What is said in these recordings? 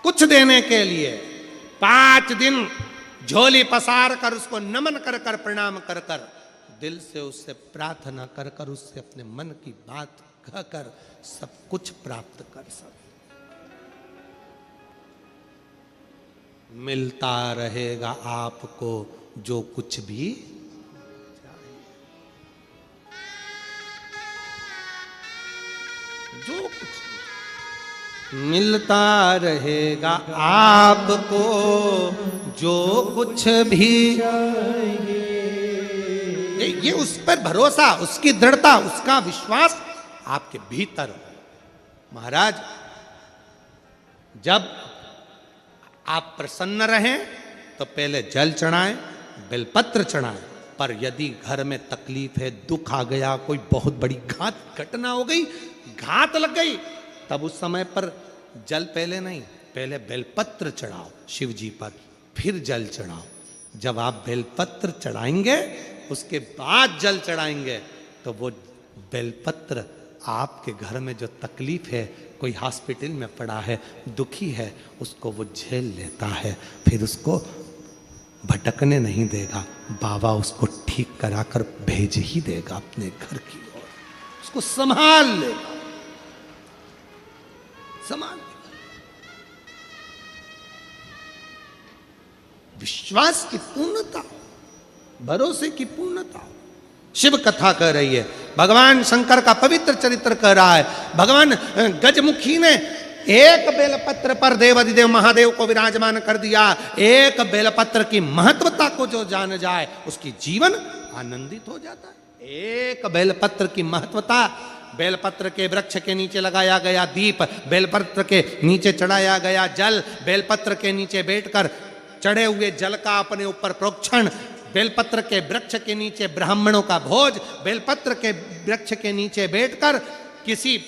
कुछ देने के लिए 5 दिन झोली पसार कर उसको नमन कर कर प्रणाम कर कर दिल से उससे प्रार्थना कर कर उससे अपने मन की बात कहकर सब कुछ प्राप्त कर सके। मिलता रहेगा आपको जो कुछ भी जो कुछ मिलता रहेगा आपको जो कुछ भी ये उस पर भरोसा, उसकी दृढ़ता, उसका विश्वास आपके भीतर हो। महाराज जब आप प्रसन्न रहें तो पहले जल चढ़ाएं, बेलपत्र चढ़ाएं, पर यदि घर में तकलीफ है, दुख आ गया, कोई बहुत बड़ी घटना हो गई, घात लग गई, तब उस समय पर जल पहले नहीं, पहले बेलपत्र चढ़ाओ शिव जी पर, फिर जल चढ़ाओ। जब आप बेलपत्र चढ़ाएंगे उसके बाद जल चढ़ाएंगे तो वो बेलपत्र आपके घर में जो तकलीफ है, कोई हॉस्पिटल में पड़ा है, दुखी है, उसको वो झेल लेता है, फिर उसको भटकने नहीं देगा। बाबा उसको ठीक कराकर भेज ही देगा अपने घर की ओर, उसको संभाल लेगा, संभाल लेगा। विश्वास की पूर्णता, भरोसे की पूर्णता शिव कथा कह रही है। भगवान शंकर का पवित्र चरित्र कह रहा है। भगवान गजमुखी ने एक बेलपत्र पर देवाधिदेव महादेव को विराजमान कर दिया। एक बेलपत्र की महत्वता को जो जान जाए उसकी जीवन आनंदित हो जाता है। एक बेलपत्र की महत्वता, बेलपत्र के वृक्ष के नीचे लगाया गया दीप, बेलपत्र के नीचे चढ़ाया गया जल, बेलपत्र के नीचे बैठकर चढ़े हुए जल का अपने ऊपर प्रोक्षण, बेलपत्र के वृक्ष के नीचे ब्राह्मणों का भोज, बेलपत्र के वृक्ष के नीचे बैठकर किसी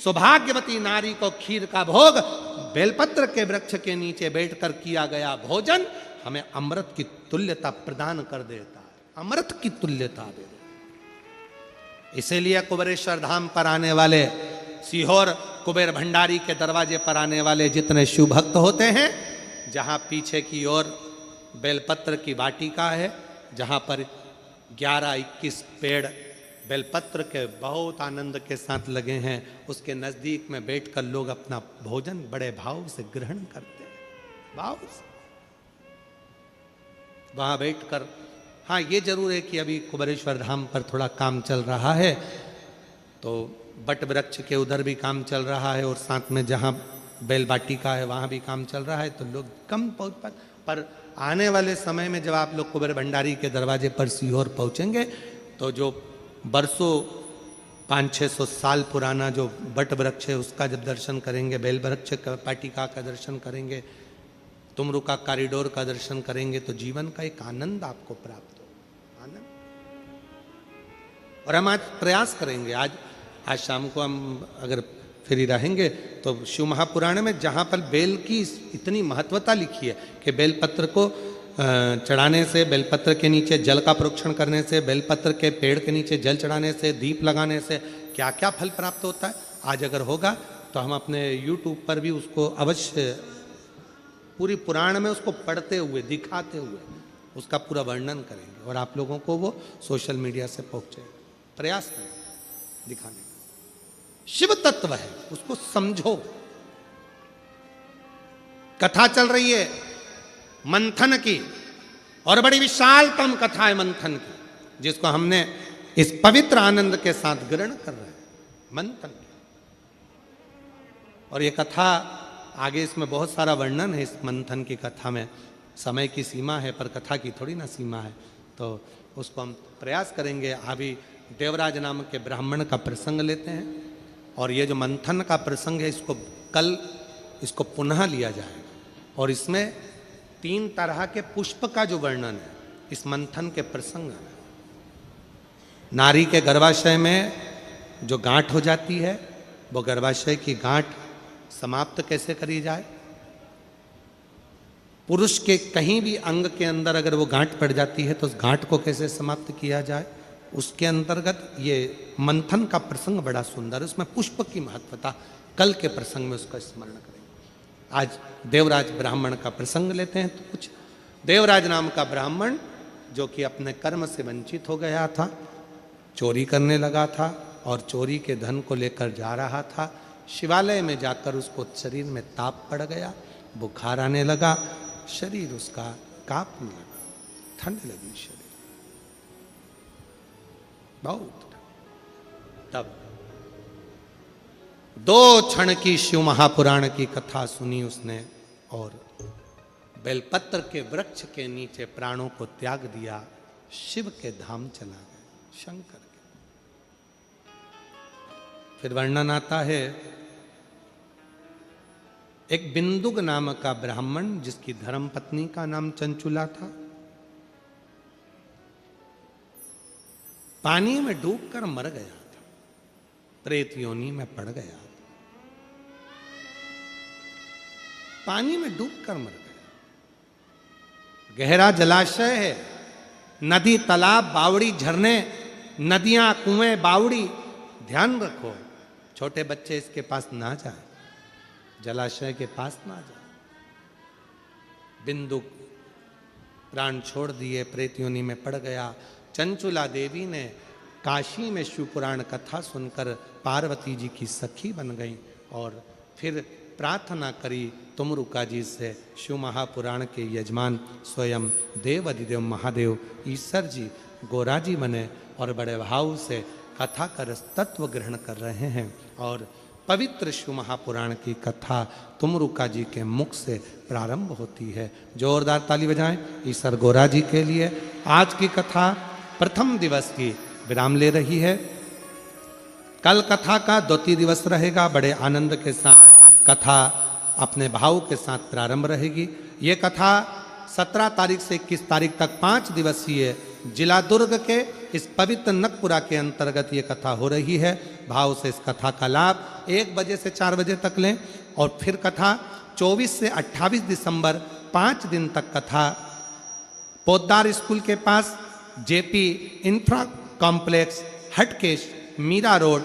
सौभाग्यवती नारी को खीर का भोग, बेलपत्र के वृक्ष के नीचे बैठकर किया गया भोजन हमें अमृत की तुल्यता प्रदान कर देता है, अमृत की तुल्यता दे देता। इसीलिए कुबेरेश्वर धाम पर आने वाले, सीहोर कुबेर भंडारी के दरवाजे पर आने वाले जितने शिव भक्त होते हैं, जहां पीछे की ओर बेलपत्र की वाटिका है, जहां पर 11-21 पेड़ बेलपत्र के बहुत आनंद के साथ लगे हैं, उसके नजदीक में बैठकर लोग अपना भोजन बड़े भाव से ग्रहण करते हैं, भाव से वहां बैठकर। हाँ, ये जरूर है कि अभी कुबेरेश्वर धाम पर थोड़ा काम चल रहा है, तो बट वृक्ष के उधर भी काम चल रहा है और साथ में जहां बेल वाटिका है वहां भी काम चल रहा है, तो लोग कम पहुंच पाते। पर आने वाले समय में जब आप लोग कुबेर भंडारी के दरवाजे पर सीहोर पहुंचेंगे तो जो बरसों 500-600 साल पुराना जो बट वृक्ष है उसका जब दर्शन करेंगे, बेल वृक्ष का वाटिका का दर्शन करेंगे, तुमरू का कॉरिडोर का दर्शन करेंगे, तो जीवन का एक आनंद आपको प्राप्त हो, आनंद। और हम आज प्रयास करेंगे, आज शाम को हम अगर फ्री रहेंगे तो शिव महापुराण में जहाँ पर बेल की इतनी महत्वता लिखी है कि बेलपत्र को चढ़ाने से, बेलपत्र के नीचे जल का प्रोक्षण करने से, बेलपत्र के पेड़ के नीचे जल चढ़ाने से, दीप लगाने से क्या क्या फल प्राप्त होता है, आज अगर होगा तो हम अपने YouTube पर भी उसको अवश्य पूरी पुराण में उसको पढ़ते हुए, दिखाते हुए उसका पूरा वर्णन करेंगे और आप लोगों को वो सोशल मीडिया से पहुँचेगा। प्रयास करेंगे दिखाने का। शिव तत्व है, उसको समझो। कथा चल रही है मंथन की, और बड़ी विशालतम कथा है मंथन की, जिसको हमने इस पवित्र आनंद के साथ ग्रहण कर रहे हैं, मंथन की। और ये कथा आगे, इसमें बहुत सारा वर्णन है इस मंथन की कथा में। समय की सीमा है पर कथा की थोड़ी ना सीमा है, तो उसको हम प्रयास करेंगे। अभी देवराज नाम के ब्राह्मण का प्रसंग लेते हैं, और ये जो मंथन का प्रसंग है इसको पुनः लिया जाएगा, और इसमें 3 तरह के पुष्प का जो वर्णन है इस मंथन के प्रसंग में। नारी के गर्भाशय में जो गांठ हो जाती है, वो गर्भाशय की गांठ समाप्त कैसे करी जाए, पुरुष के कहीं भी अंग के अंदर अगर वो गांठ पड़ जाती है तो उस गांठ को कैसे समाप्त किया जाए, उसके अंतर्गत ये मंथन का प्रसंग बड़ा सुंदर है। उसमें पुष्प की महत्वता कल के प्रसंग में उसका स्मरण करेंगे। आज देवराज ब्राह्मण का प्रसंग लेते हैं। तो कुछ देवराज नाम का ब्राह्मण जो कि अपने कर्म से वंचित हो गया था, चोरी करने लगा था और चोरी के धन को लेकर जा रहा था। शिवालय में जाकर उसको शरीर में ताप पड़ गया, बुखार आने लगा, शरीर उसका कांपने लगा, ठंड लगी शरीर बहुत। तब 2 क्षण की शिव महापुराण की कथा सुनी उसने और बेलपत्र के वृक्ष के नीचे प्राणों को त्याग दिया, शिव के धाम चला गया, शंकर के। फिर वर्णन आता है एक बिंदुक नाम का ब्राह्मण जिसकी धर्मपत्नी का नाम चंचुला था, पानी में डूबकर मर गया था, प्रेत योनि में पड़ गया था, पानी में डूबकर मर गया। गहरा जलाशय है, नदी, तालाब, बावड़ी, झरने, नदियां, कुएं, बावड़ी, ध्यान रखो, छोटे बच्चे इसके पास ना जाए, जलाशय के पास ना जाए। बिंदुक प्राण छोड़ दिए, प्रेत योनि में पड़ गया। चंचुला देवी ने काशी में शिव पुराण कथा सुनकर पार्वती जी की सखी बन गई और फिर प्रार्थना करी तुमरुका जी से। शिव महापुराण के यजमान स्वयं देव अधिदेव महादेव ईश्वर जी गोरा जी बने और बड़े भाव से कथा कर तत्व ग्रहण कर रहे हैं। और पवित्र शिव महापुराण की कथा तुमरुका जी के मुख से प्रारंभ होती है। जोरदार ताली बजाएं ईश्वर गोरा जी के लिए। आज की कथा प्रथम दिवस की विराम ले रही है। कल कथा का द्वितीय दिवस रहेगा। बड़े आनंद के साथ कथा अपने भाव के साथ प्रारंभ रहेगी। ये कथा 17 तारीख से 21 तारीख तक 5 दिवसीय जिला दुर्ग के इस पवित्र नकपुरा के अंतर्गत ये कथा हो रही है। भाव से इस कथा का लाभ 1 बजे से 4 बजे तक लें। और फिर कथा 24 से 28 दिसंबर 5 दिन तक कथा पोद्दार स्कूल के पास JP infra complex, Hatkesh, Mira road,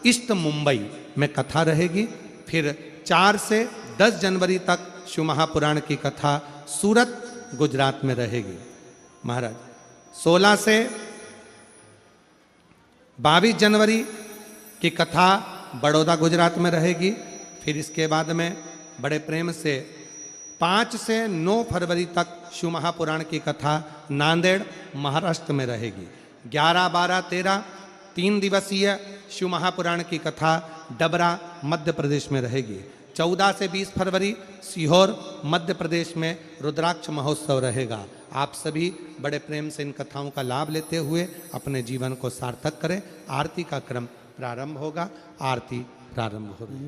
east Mumbai में कथा रहेगी। फिर 4 से 10 जनवरी तक शिव महापुराण की कथा सूरत गुजरात में रहेगी। महाराज 16 से 22 जनवरी की कथा बड़ौदा गुजरात में रहेगी। फिर इसके बाद में बड़े प्रेम से 5 से 9 फरवरी तक शिव महापुराण की कथा नांदेड़ महाराष्ट्र में रहेगी। 11, 12, 13 3 दिवसीय शिव महापुराण की कथा डबरा मध्य प्रदेश में रहेगी। 14 से 20 फरवरी सीहोर मध्य प्रदेश में रुद्राक्ष महोत्सव रहेगा। आप सभी बड़े प्रेम से इन कथाओं का लाभ लेते हुए अपने जीवन को सार्थक करें। आरती का क्रम प्रारंभ होगा। आरती प्रारंभ होगी।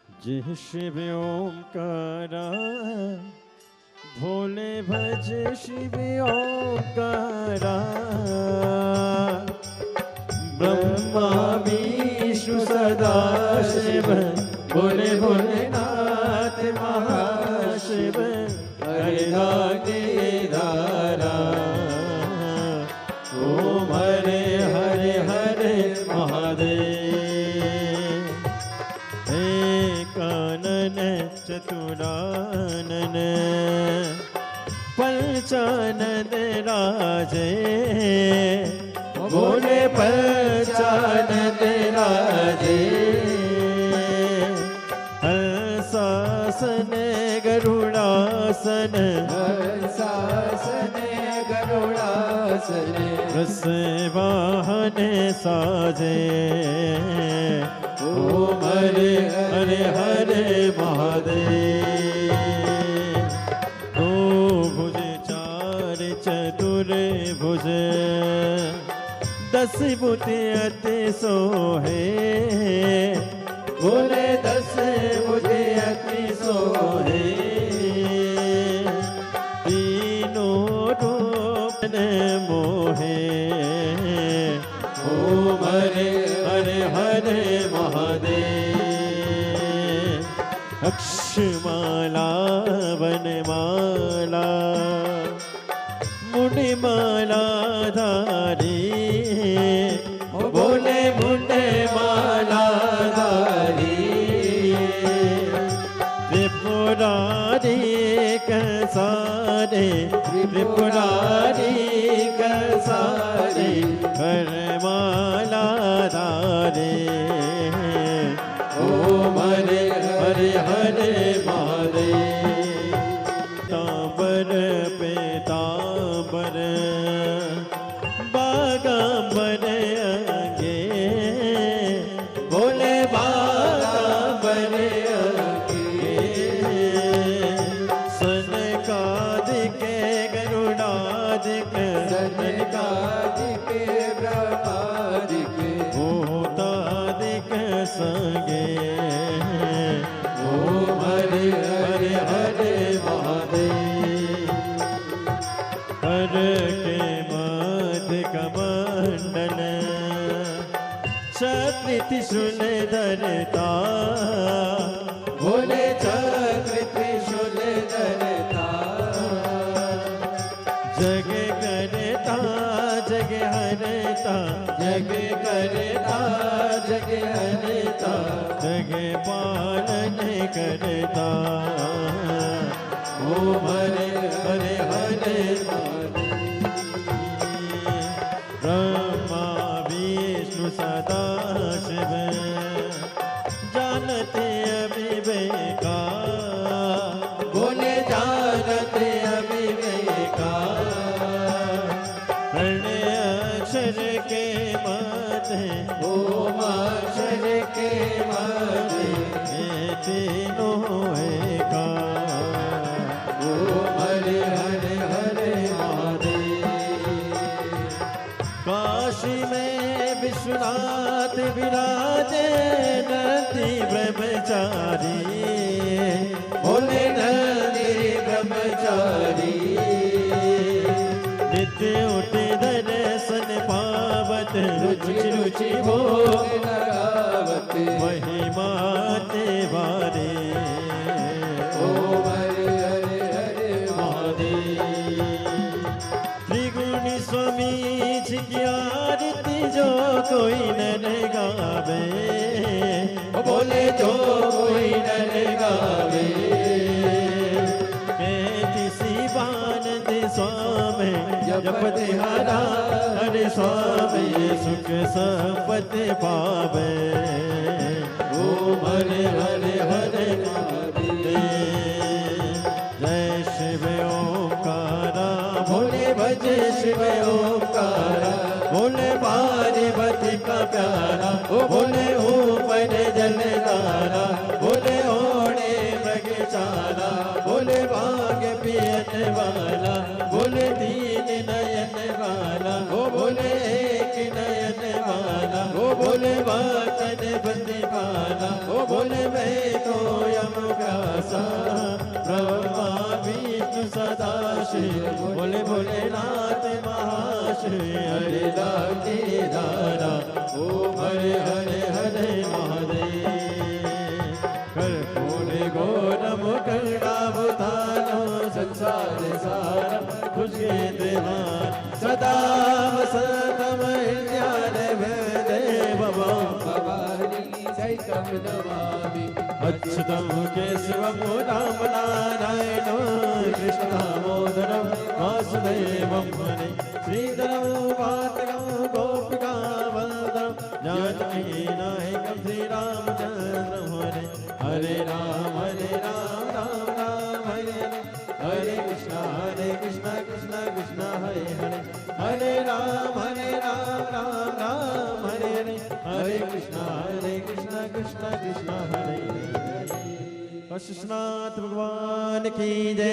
जय शिव ओंकारा भोले भज शिव ओंकारा ब्रह्मा विष्णु सदा शिव भोले भोलेनाथ महाशिव हरिदागे धारा ओम हरे हरे हरे महादेव चतुरानन पंचानन राजे भोले पंचानन राजे हंसासन गरुड़ासन वृषवाहन साजे ओम हरे हरे हरे महादेव दो भुज चार चतुर भुज 10 बुद्धि अति सोहे बोले 10 बुद्धि अति सोहे 3 माला धारी, बोले मुंडे माला धारी, त्रिपुरारी कसारे, त्रिपुरारी कसारे, हर माला धारे। ओम हरे हरे हरे महादेव। तांबर पे तांबर, बागांबर अंगे, बोले बागांबर अंगे, सनकादिके गरुडादिके, सनकादिके ब्रह्मादिके, भूतादिके संगे। ओम हरे हरे हरे महादेव। हर के मध्य कमंडल, चक्र त्रिशूल धरता, बोले चक्र त्रिशूल धरता, जग करता जग हरता, जग करता जग हरता, जग पालन करता। ओम हरे हरे हरे ब्रह्मा विष्णु सदा शिव, जानते अविवेका, बोले जानते अविवेका, प्रणय अक्षर के मध्य, ओम अक्षर के मध्य, ये तीनों एका। ओम हरे हरे हरे महादेव। काशी में विश्वनाथ विराजे, नंदी ब्रह्मचारी, बोले नंदी ब्रह्मचारी, नित्य उठे दर्शन पावत, रुचि रुचि भोग लगावत, महिमा ते वारे। ओम हरे हरे हरे महादेव। त्रिगुणी स्वामी जी की आरती जो कोई न गावे, बोले जो कोई न गावे, किसी बानंद स्वामी जपते हरा, हरे स्वामी सुख संपत्ति पावे। ओम हरे हरे हरे महादेव। जय शिव ओंकारा, भोले भजे शिव ओंकारा, भोले पार्वती का प्यारा, ओ भोले ऊपर जलधारा, भोले ओढ़े मृगशाला, भोले भाग पियन वाला, भोले दीन नयन वाला, ओ भोले एक नयन वाला, ओ भोले वातन बंदी वाला, ओ भोले मैं तो यम व्यासा, ब्रह्मा विष्णु सदा शिव, भोले भोलेनाथ महाशिव, हरे दाती दारा। ओम हरे हरे हरे महादेव। कर्पूरे गौरम करुणावतारो, संसार सारम भुजगेन्द्रहार, सदा वसंतम हृदयारविंदे भवानी सहितं नमामि। अच्युतं केशवं राम नारायणं, कृष्ण दामोदरं वासुदेवं हरे, श्रीधरं पात्रं गोपिका वरदं, जानकी नायकं श्रीरामचन्द्रं हरे। हरे राम राम राम हरे हरे, हरे कृष्ण कृष्ण कृष्ण हरे हरे, हरे राम राम राम हरे हरे, हरे कृष्ण कृष्ण कृष्ण हरे हरे। कृष्णनाथ भगवान की जय।